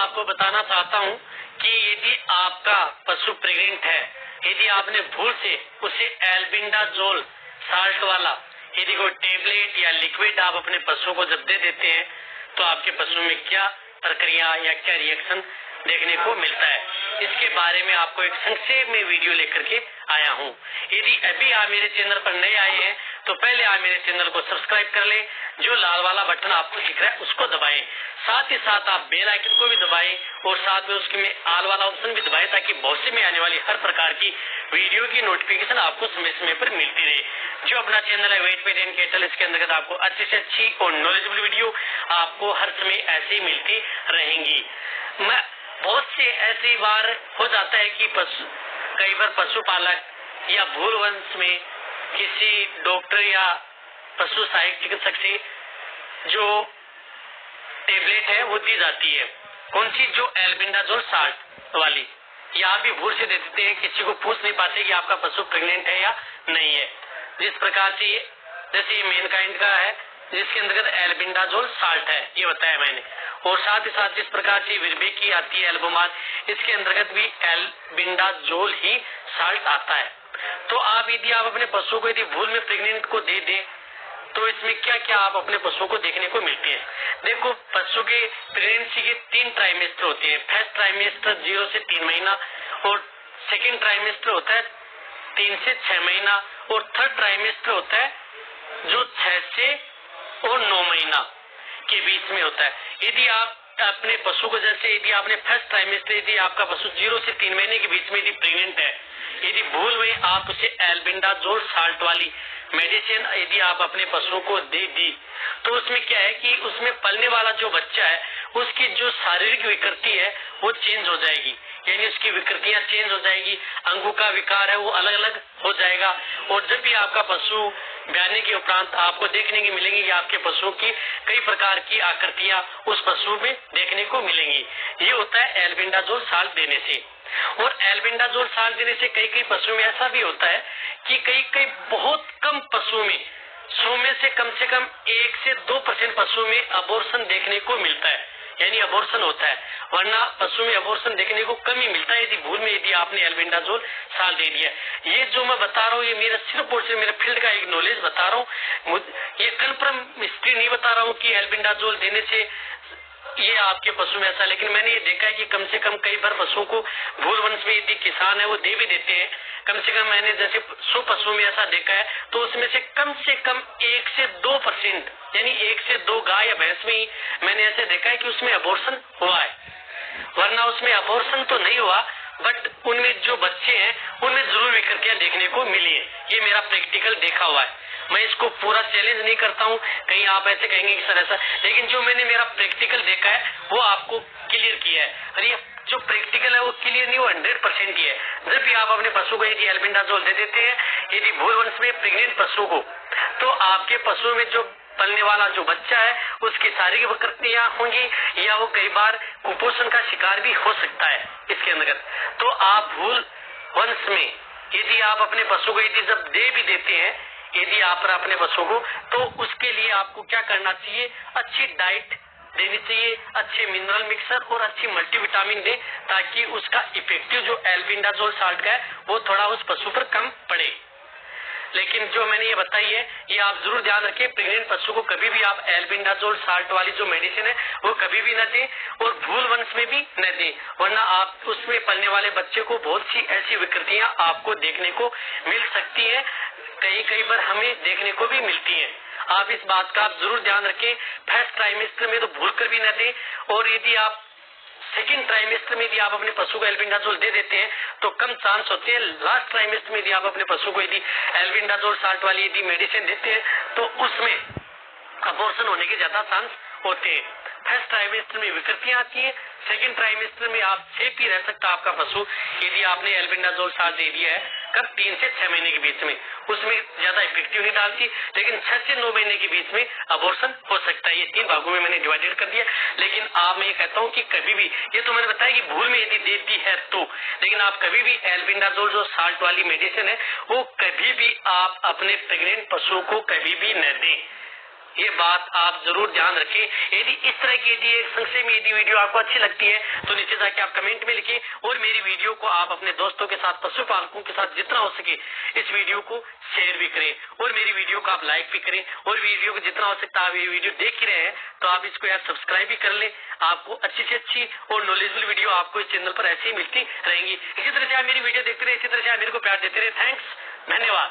आपको बताना चाहता हूँ कि यदि आपका पशु प्रेग्नेंट है, यदि आपने भूल से उसे एल्बेंडाजोल साल्ट वाला यदि कोई टेबलेट या लिक्विड आप अपने पशु को जब दे देते हैं तो आपके पशु में क्या प्रक्रिया या क्या रिएक्शन देखने को मिलता है, इसके बारे में आपको एक संक्षेप में वीडियो लेकर के आया हूँ। यदि अभी आप मेरे चैनल पर नए आए हैं तो पहले आप मेरे चैनल को सब्सक्राइब कर लें, जो लाल वाला बटन आपको दिख रहा है उसको दबाएं, साथ ही साथ आप बेल आइकन को भी दबाएं और साथ में उसके में ऑल वाला ऑप्शन भी दबाएं ताकि भविष्य में आने वाली हर प्रकार की वीडियो की नोटिफिकेशन आपको समय समय पर मिलती रहे। जो अपना चैनल है वेट पेट एंड कैटल, इसके अंतर्गत आपको अच्छी से अच्छी और नॉलेजेबल वीडियो आपको हर समय ऐसे ही मिलती रहेंगी। मैं बहुत से ऐसी बार हो जाता है कि कई बार पशुपालक या भूल वंश में किसी डॉक्टर या पशु सहायक चिकित्सक से जो टेबलेट है वो दी जाती है, कौन सी, जो एल्बेंडाजोल साल्ट वाली, या आप भी भूल से दे देते हैं, किसी को पूछ नहीं पाते कि आपका पशु प्रेग्नेंट है या नहीं है। जिस प्रकार से जैसे ये मेनकाइंड का है जिसके अंतर्गत एल्बेंडाजोल साल्ट है, ये बताया मैंने, और साथ ही साथ जिस प्रकार से विरबे की आती है एल्बोमार, इसके अंतर्गत भी एल्बेंडाजोल ही साल्ट आता है। तो आप यदि आप अपने पशु को यदि भूल में प्रेग्नेंट को दे दें तो इसमें क्या क्या आप अपने पशु को देखने को मिलते हैं। देखो, पशु के प्रेगनेंसी के 3 ट्राइमेस्टर होते हैं। फर्स्ट ट्राइमेस्टर 0 से 3 महीना, और सेकेंड ट्राइमेस्टर होता है 3 से 6 महीना, और थर्ड ट्राइमेस्टर होता है जो 6 से और 9 महीना के बीच में होता है। यदि आप अपने पशु को, जैसे यदि आपने फर्स्ट ट्राइमेस्टर, यदि आपका पशु 0 से 3 महीने के बीच में यदि प्रेग्नेंट है, यदि भूल में आप उसे एल्बेंडाजोल साल्ट वाली मेडिसिन यदि आप अपने पशु को दे दी तो उसमें क्या है कि उसमें पलने वाला जो बच्चा है उसकी जो शारीरिक विकृति है वो चेंज हो जाएगी, यानी उसकी विकृतियां चेंज हो जाएगी, अंगों का विकार है वो अलग अलग हो जाएगा। और जब भी आपका पशु ब्याने के उपरांत आपको देखने की मिलेंगी कि आपके पशु की कई प्रकार की आकृतियां उस पशु में देखने को मिलेंगी। ये होता है एल्बेंडाजोल साल्ट देने से। और एल्बेंडाजोल साल्ट देने से कई पशु में ऐसा भी होता है कि कई बहुत कम पशु में 100 में से कम 1 से 2% पशु में अबॉर्शन देखने को मिलता है, यानी अबॉर्शन होता है, वरना पशु में अबॉर्शन देखने को कम ही मिलता है यदि भूल में यदि आपने एल्बेंडाजोल साल्ट दे दिया। ये जो मैं बता रहा हूँ ये मेरा सिर्फ और सिर्फ मेरे फील्ड का एक नॉलेज बता रहा हूँ, ये कन्फर्म हिस्ट्री नहीं बता रहा हूँ कि एल्बेंडाजोल देने से ये आपके पशु में ऐसा, लेकिन मैंने ये देखा है कि कम से कम कई बार पशुओं को भूल वंश में यदि किसान है वो दे भी देते हैं। कम से कम मैंने जैसे 100 पशु में ऐसा देखा है तो उसमें से कम 1 से 2%, यानी 1 से 2 गाय या भैंस में ही मैंने ऐसे देखा है कि उसमें अबॉर्शन हुआ है, वरना उसमें अबॉर्शन तो नहीं हुआ, बट उनमें जो बच्चे हैं उनमें जरूर विकृतियां देखने को मिली है। ये मेरा प्रैक्टिकल देखा हुआ है, मैं इसको पूरा चैलेंज नहीं करता हूँ, कहीं आप ऐसे कहेंगे कि सर ऐसा, लेकिन जो मैंने मेरा प्रैक्टिकल देखा है वो आपको क्लियर किया है। और ये जो प्रैक्टिकल है वो क्लियर नहीं, वो 100% ही है। जब भी आप अपने पशु को यदि एल्बेंडाजोल दे देते हैं यदि भूल वंश में प्रेग्नेंट पशु को, तो आपके पशु में जो पलने वाला जो बच्चा है उसकी शारीरिक विकृतियां होंगी या वो कई बार कुपोषण का शिकार भी हो सकता है इसके अंतर्गत। तो आप भूल वंश में यदि आप अपने पशु को यदि जब दे भी देते हैं यदि आप अपने पशु को, तो उसके लिए आपको क्या करना चाहिए, अच्छी डाइट देनी चाहिए, अच्छे मिनरल मिक्सर और अच्छी मल्टीविटामिन दे ताकि उसका इफेक्टिव जो एल्बेंडाजोल साल्ट का है वो थोड़ा उस पशु पर कम पड़े। लेकिन जो मैंने ये बताई है ये आप जरूर ध्यान रखें, प्रेग्नेंट पशु को कभी भी आप एल्बेंडाजोल साल्ट वाली जो मेडिसिन है वो कभी भी न दें और भूल वंश में भी न दें, वरना आप उसमें पलने वाले बच्चे को बहुत सी ऐसी विकृतियां आपको देखने को मिल सकती है, कई बार हमें देखने को भी मिलती है। आप इस बात का आप जरूर ध्यान रखें। फर्स्ट ट्राइमेस्टर में तो भूल कर भी न दें, और यदि आप सेकेंड ट्राइमेस्टर में यदि आप अपने पशु को एल्बेंडाजोल दे देते हैं तो कम चांस होते हैं। लास्ट ट्राइमेस्टर में यदि आप अपने पशु को यदि एल्बेंडाजोल साल्ट वाली यदि मेडिसिन देते हैं तो उसमें अबॉर्शन होने के ज्यादा चांस होते हैं। फर्स्ट ट्राइमेस्टर में विकृतियां आती है, सेकेंड ट्राइमेस्टर में आप सेफ ही रह सकता आपका पशु यदि आपने एल्बेंडाजोल साल्ट दे दिया है कब 3 से 6 महीने के बीच में, उसमें ज्यादा इफेक्टिव नहीं डालती, लेकिन 6 से 9 महीने के बीच में अबॉर्शन हो सकता है। ये 3 भागों में मैंने डिवाइडेड कर दिया, लेकिन आप मैं ये कहता हूँ कि कभी भी, ये तो मैंने बताया कि भूल में यदि दे दी है तो, लेकिन आप कभी भी एल्बेंडाजोल जो साल्ट वाली मेडिसिन है वो कभी भी आप अपने प्रेग्नेंट पशु को कभी भी न दें। ये बात आप जरूर ध्यान रखें। यदि इस तरह की एक संक्षेप में यदि वीडियो आपको अच्छी लगती है तो नीचे जाके आप कमेंट में लिखिए और मेरी वीडियो को आप अपने दोस्तों के साथ, पशुपालकों के साथ जितना हो सके इस वीडियो को शेयर भी करें और मेरी वीडियो को आप लाइक भी करें और वीडियो को जितना हो सकता है आप ये वीडियो देख ही रहे हैं तो आप इसको यार सब्सक्राइब भी कर लें। आपको अच्छी से अच्छी और नॉलेजेबल वीडियो आपको इस चैनल पर ऐसे ही मिलती रहेंगी। इसी तरह से आप मेरी वीडियो देखते रहे, इसी तरह से आप मेरे को प्यार देते रहे। थैंक्स, धन्यवाद।